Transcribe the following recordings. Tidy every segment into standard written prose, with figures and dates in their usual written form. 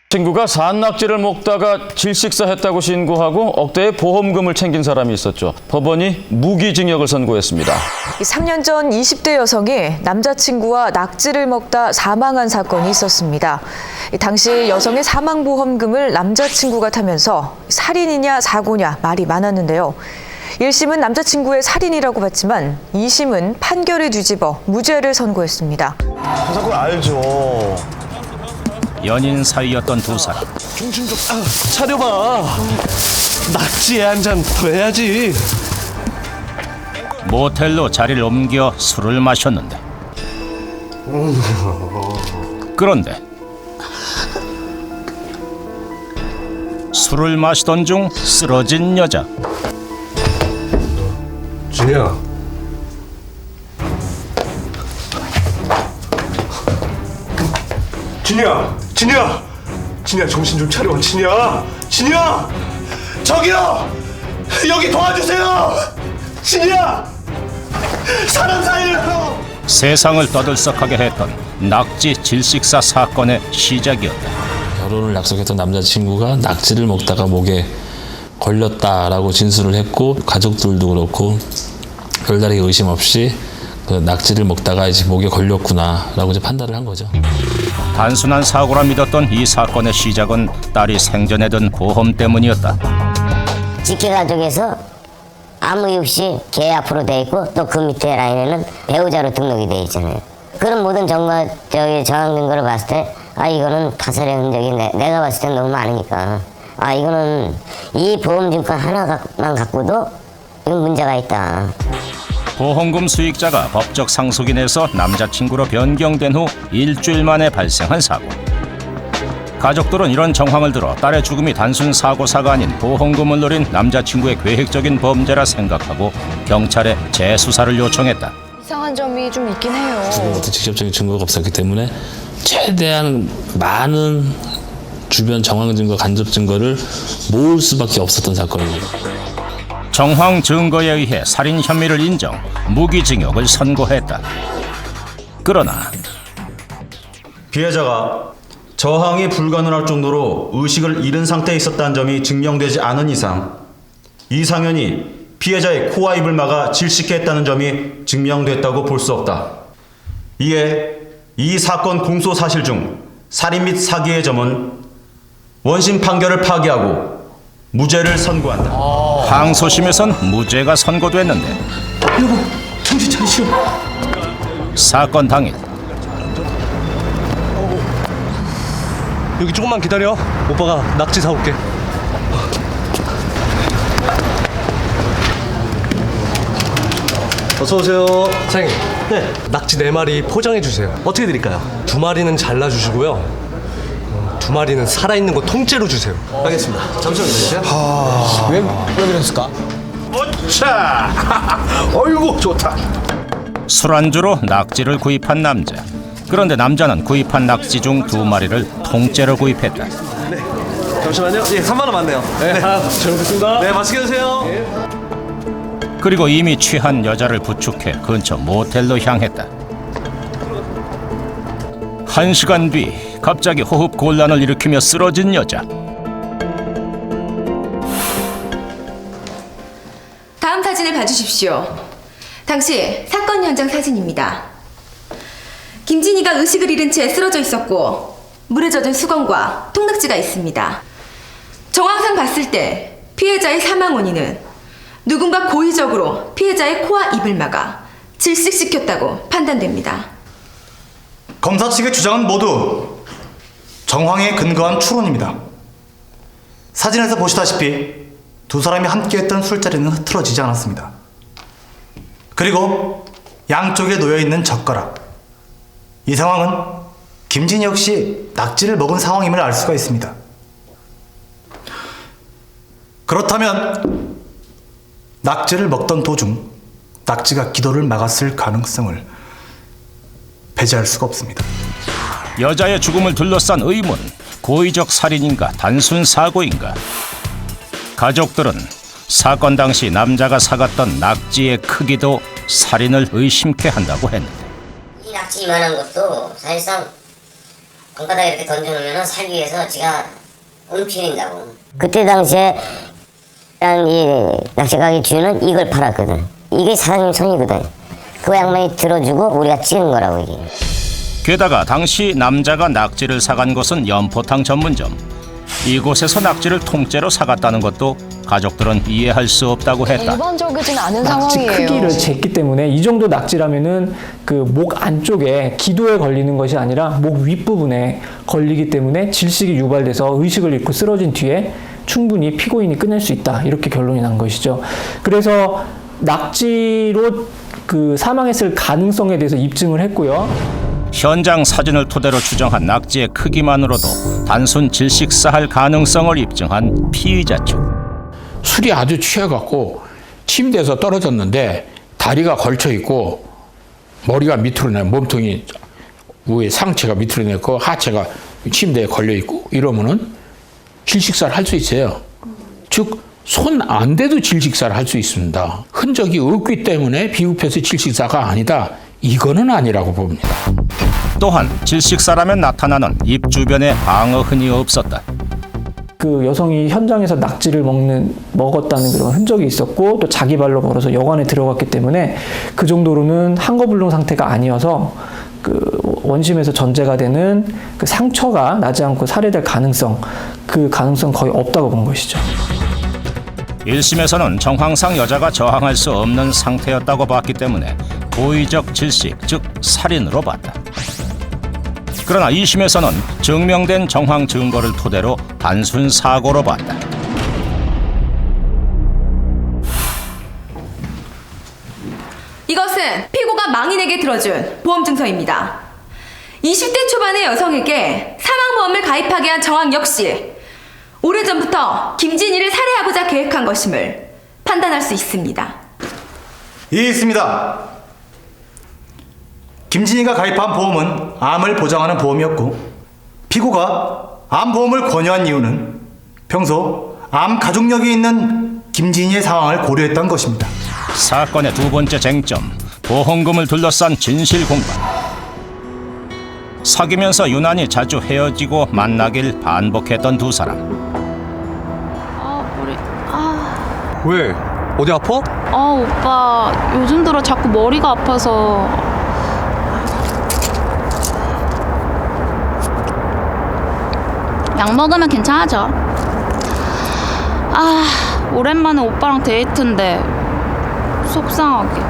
친구가 산낙지를 먹다가 질식사했다고 신고하고 억대의 보험금을 챙긴 사람이 있었죠. 법원이 무기징역을 선고했습니다. 3년 전 20대 여성이 남자친구와 낙지를 먹다 사망한 사건이 있었습니다. 당시 여성의 사망보험금을 남자친구가 타면서 살인이냐 사고냐 말이 많았는데요. 1심은 남자친구의 살인이라고 봤지만 2심은 판결을 뒤집어 무죄를 선고했습니다. 저 사건 알죠. 연인 사이였던 두 사람. 정신 좀 차려봐. 낙지에 한 잔 더 해야지. 모텔로 자리를 옮겨 술을 마셨는데 그런데 술을 마시던 중 쓰러진 여자. 준이야. 진이야 정신 좀 차려. 진이야 저기요 여기 도와주세요. 진이야 사람 살려요. 세상을 떠들썩하게 했던 낙지 질식사 사건의 시작이었다. 결혼을 약속했던 남자친구가 낙지를 먹다가 목에 걸렸다라고 진술을 했고, 가족들도 그렇고 별다르게 의심 없이 그 낙지를 먹다가 이제 목에 걸렸구나라고 이제 판단을 한 거죠. 단순한 사고라 믿었던 이 사건의 시작은 딸이 생전에 든 보험 때문이었다. 직계가족에서 아무 이유 없이 걔 앞으로 돼 있고 또 그 밑에 라인에는 배우자로 등록이 돼 있잖아요. 그런 모든 정황 근거를 봤을 때 이거는 타살의 흔적이 내가 봤을 때 너무 많으니까 이거는 이 보험증권 하나만 갖고도 이건 문제가 있다. 보험금 수익자가 법적 상속인에서 남자친구로 변경된 후 일주일 만에 발생한 사고. 가족들은 이런 정황을 들어 딸의 죽음이 단순 사고사가 아닌 보험금을 노린 남자친구의 계획적인 범죄라 생각하고 경찰에 재수사를 요청했다. 이상한 점이 좀 있긴 해요. 어떤 직접적인 증거가 없었기 때문에 최대한 많은 주변 정황 증거, 간접 증거를 모을 수밖에 없었던 사건입니다. 정황 증거에 의해 살인 혐의를 인정, 무기징역을 선고했다. 그러나 피해자가 저항이 불가능할 정도로 의식을 잃은 상태에 있었다는 점이 증명되지 않은 이상 이상현이 피해자의 코와 입을 막아 질식해 했다는 점이 증명됐다고 볼 수 없다. 이에 이 사건 공소 사실 중 살인 및 사기의 점은 원심 판결을 파기하고 무죄를 선고한다. 항소심에선 무죄가 선고됐는데 여보 정신 차리시오. 사건 당일 여기 조금만 기다려. 오빠가 낙지 사올게. 어서 오세요. 사장님. 네. 낙지 4마리 포장해 주세요. 어떻게 드릴까요? 2마리는 잘라주시고요. 2마리는 살아있는 거 통째로 주세요. 알겠습니다. 잠시만 기다리세요. 왜 그랬을까? 자, 어이구 좋다. 술안주로 낙지를 구입한 남자. 그런데 남자는 구입한 낙지 중 2마리를 통째로 구입했다. 네. 잠시만요. 예, 3만 원 맞네요. 네. 잘 먹겠습니다. 네, 맛있게 드세요. 그리고 이미 취한 여자를 부축해 근처 모텔로 향했다. 1시간 뒤 갑자기 호흡 곤란을 일으키며 쓰러진 여자. 다음 사진을 봐주십시오. 당시 사건 현장 사진입니다. 김진희가 의식을 잃은 채 쓰러져 있었고 물에 젖은 수건과 통낙지가 있습니다. 정황상 봤을 때 피해자의 사망 원인은 누군가 고의적으로 피해자의 코와 입을 막아 질식시켰다고 판단됩니다. 검사 측의 주장은 모두 정황에 근거한 추론입니다. 사진에서 보시다시피 두 사람이 함께했던 술자리는 흐트러지지 않았습니다. 그리고 양쪽에 놓여있는 젓가락. 이 상황은 김진희 역시 낙지를 먹은 상황임을 알 수가 있습니다. 그렇다면 낙지를 먹던 도중 낙지가 기도를 막았을 가능성을 배제할 수가 없습니다. 여자의 죽음을 둘러싼 의문. 고의적 살인인가 단순 사고인가. 가족들은 사건 당시 남자가 사갔던 낙지의 크기도 살인을 의심케 한다고 했는데 이 낙지 이만한 것도 사실상 방바닥에 이렇게 던져놓으면 살기 위해서 지가 움츠린다고. 그때 당시에 이 낚시가게 주인은 이걸 팔았거든. 이게 사장님 손이거든. 그 양반이 들어주고 우리가 찍은 거라고 이게. 게다가 당시 남자가 낙지를 사간 곳은 연포탕 전문점. 이곳에서 낙지를 통째로 사갔다는 것도 가족들은 이해할 수 없다고 했다. 일반적이진 않은 낙지 상황이에요. 크기를 쟀기 때문에 이 정도 낙지라면은 그 목 안쪽에 기도에 걸리는 것이 아니라 목 윗부분에 걸리기 때문에 질식이 유발돼서 의식을 잃고 쓰러진 뒤에 충분히 피고인이 끝낼 수 있다. 이렇게 결론이 난 것이죠. 그래서 낙지로 그 사망했을 가능성에 대해서 입증을 했고요. 현장 사진을 토대로 추정한 낙지의 크기만으로도 단순 질식사할 가능성을 입증한 피의자 측. 술이 아주 취해갖고 침대에서 떨어졌는데 다리가 걸쳐 있고 머리가 밑으로 내 몸통이 위에 상체가 밑으로 내고 하체가 침대에 걸려 있고 이러면은 질식사를 할 수 있어요. 즉 손 안 대도 질식사를 할 수 있습니다. 흔적이 없기 때문에 비읍해서 질식사가 아니다. 이거는 아니라고 봅니다. 또한 질식사라면 나타나는 입 주변에 방어흔이 없었다. 그 여성이 현장에서 낙지를 먹었다는 그런 흔적이 있었고 또 자기 발로 걸어서 여관에 들어갔기 때문에 그 정도로는 한거불능 상태가 아니어서 그 원심에서 전제가 되는 그 상처가 나지 않고 살해될 가능성, 그 가능성 거의 없다고 본 것이죠. 1심에서는 정황상 여자가 저항할 수 없는 상태였다고 봤기 때문에 고의적 질식, 즉 살인으로 봤다. 그러나 2심에서는 증명된 정황 증거를 토대로 단순 사고로 봤다. 이것은 피고가 망인에게 들어준 보험증서입니다. 20대 초반의 여성에게 사망보험을 가입하게 한 정황 역시 오래전부터 김진희를 살해하고자 계획한 것임을 판단할 수 있습니다. 있습니다. 김진희가 가입한 보험은 암을 보장하는 보험이었고 피고가 암보험을 권유한 이유는 평소 암 가족력이 있는 김진희의 상황을 고려했던 것입니다. 사건의 두 번째 쟁점, 보험금을 둘러싼 진실 공방. 사귀면서 유난히 자주 헤어지고 만나길 반복했던 두 사람. 왜? 어디 아파? 오빠 요즘 들어 자꾸 머리가 아파서. 약 먹으면 괜찮아져. 오랜만에 오빠랑 데이트인데 속상하게.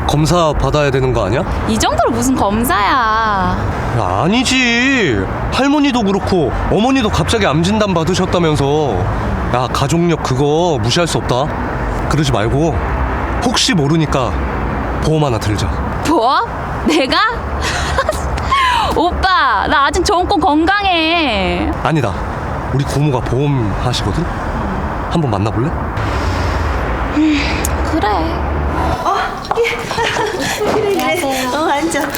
검사 받아야 되는 거 아니야? 이 정도로 무슨 검사야. 야, 아니지. 할머니도 그렇고 어머니도 갑자기 암 진단 받으셨다면서. 야, 가족력 그거 무시할 수 없다. 그러지 말고 혹시 모르니까 보험 하나 들자. 뭐? 내가? 오빠 나 아직 정권 건강해. 아니다. 우리 고모가 보험 하시거든? 한번 만나볼래? 그래. 그래. 앉아.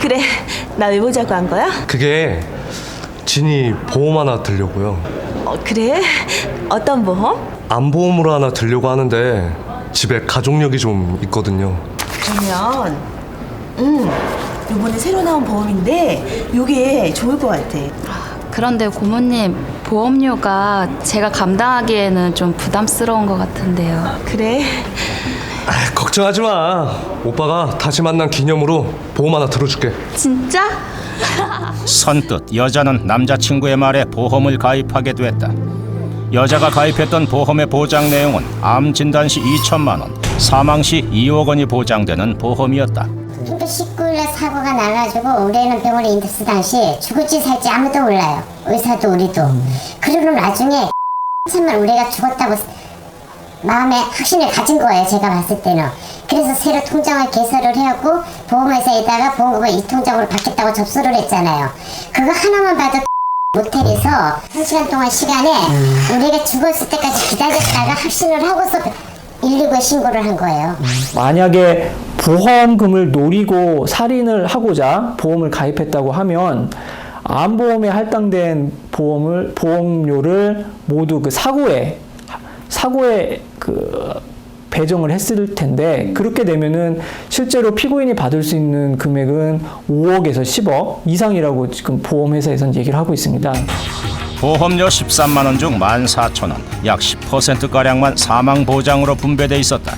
그래. 나 왜 보자고 한 거야? 그게 진이 보험 하나 들려고요. 그래? 어떤 보험? 암보험으로 하나 들려고 하는데 집에 가족력이 좀 있거든요. 그러면 요번에 새로 나온 보험인데 요게 좋을 것 같아. 그런데 고모님 보험료가 제가 감당하기에는 좀 부담스러운 것 같은데요. 그래? 걱정하지 마. 오빠가 다시 만난 기념으로 보험 하나 들어줄게. 진짜? 선뜻 여자는 남자친구의 말에 보험을 가입하게 됐다. 여자가 가입했던 보험의 보장 내용은 암 진단 시 2천만 원, 사망 시 2억 원이 보장되는 보험이었다. 근데 19일에 사고가 나가지고 우리는 병원에 인터스 당시 죽을지 살지 아무도 몰라요. 의사도 우리도. 그리고 나중에 정말 우리가 죽었다고 마음에 확신을 가진 거예요. 제가 봤을 때는. 그래서 새로 통장을 개설을 해갖고 보험회사에다가 보험금을 이 통장으로 받겠다고 접수를 했잖아요. 그거 하나만 봐도 모텔에서 1시간 동안 시간에 우리가 죽었을 때까지 기다렸다가 확신을 하고서 119에 신고를 한 거예요. 만약에 보험금을 노리고 살인을 하고자 보험을 가입했다고 하면 암보험에 할당된 보험료를 모두 그 사고에 그 배정을 했을 텐데 그렇게 되면은 실제로 피고인이 받을 수 있는 금액은 5억에서 10억 이상이라고 지금 보험회사에서는 얘기를 하고 있습니다. 보험료 13만 원 중 14,000원, 약 10%가량만 사망보장으로 분배돼 있었다.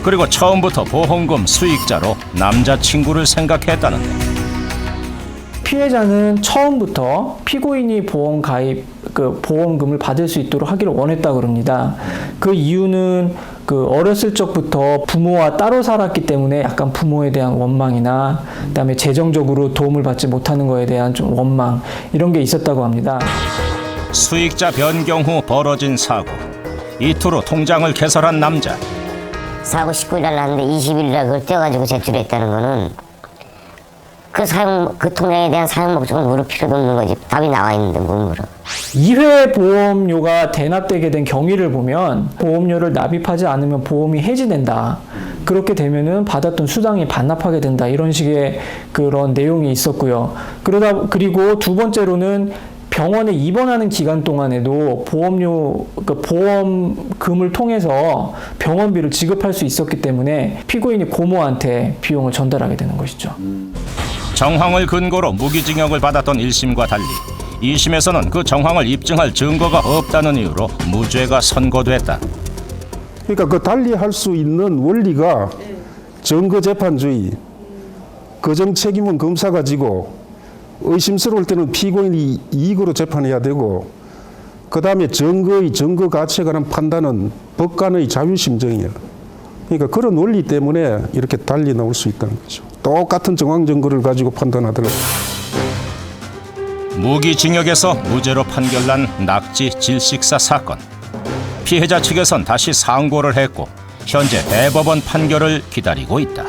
그리고 처음부터 보험금 수익자로 남자친구를 생각했다는데 피해자는 처음부터 피고인이 보험 가입 보험금을 받을 수 있도록 하기를 원했다고 합니다. 그 이유는 어렸을 적부터 부모와 따로 살았기 때문에 약간 부모에 대한 원망이나 그다음에 재정적으로 도움을 받지 못하는 거에 대한 좀 원망 이런 게 있었다고 합니다. 수익자 변경 후 벌어진 사고. 이후로 통장을 개설한 남자. 사고 19일 날 났는데 20일 날 그걸 떼어가지고 제출했다는 거는 그 통장에 대한 사용 목적을 물을 필요도 없는 거지. 답이 나와 있는데 뭘 물어. 2회 보험료가 대납되게 된 경위를 보면 보험료를 납입하지 않으면 보험이 해지된다. 그렇게 되면은 받았던 수당이 반납하게 된다. 이런 식의 그런 내용이 있었고요. 그리고 두 번째로는 병원에 입원하는 기간 동안에도 보험금을 통해서 병원비를 지급할 수 있었기 때문에 피고인이 고모한테 비용을 전달하게 되는 것이죠. 정황을 근거로 무기징역을 받았던 1심과 달리 2심에서는 그 정황을 입증할 증거가 없다는 이유로 무죄가 선고됐다. 그러니까 그 달리할 수 있는 원리가 증거재판주의, 거정 책임은 검사가 지고 의심스러울 때는 피고인이 이익으로 재판해야 되고 그 다음에 증거의 증거 가치에 관한 판단은 법관의 자유심정이야. 그러니까 그런 원리 때문에 이렇게 달리 나올 수 있다는 거죠. 똑같은 정황 증거를 가지고 판단하더라도. 무기징역에서 무죄로 판결난 낙지 질식사 사건. 피해자 측에선 다시 상고를 했고 현재 대법원 판결을 기다리고 있다.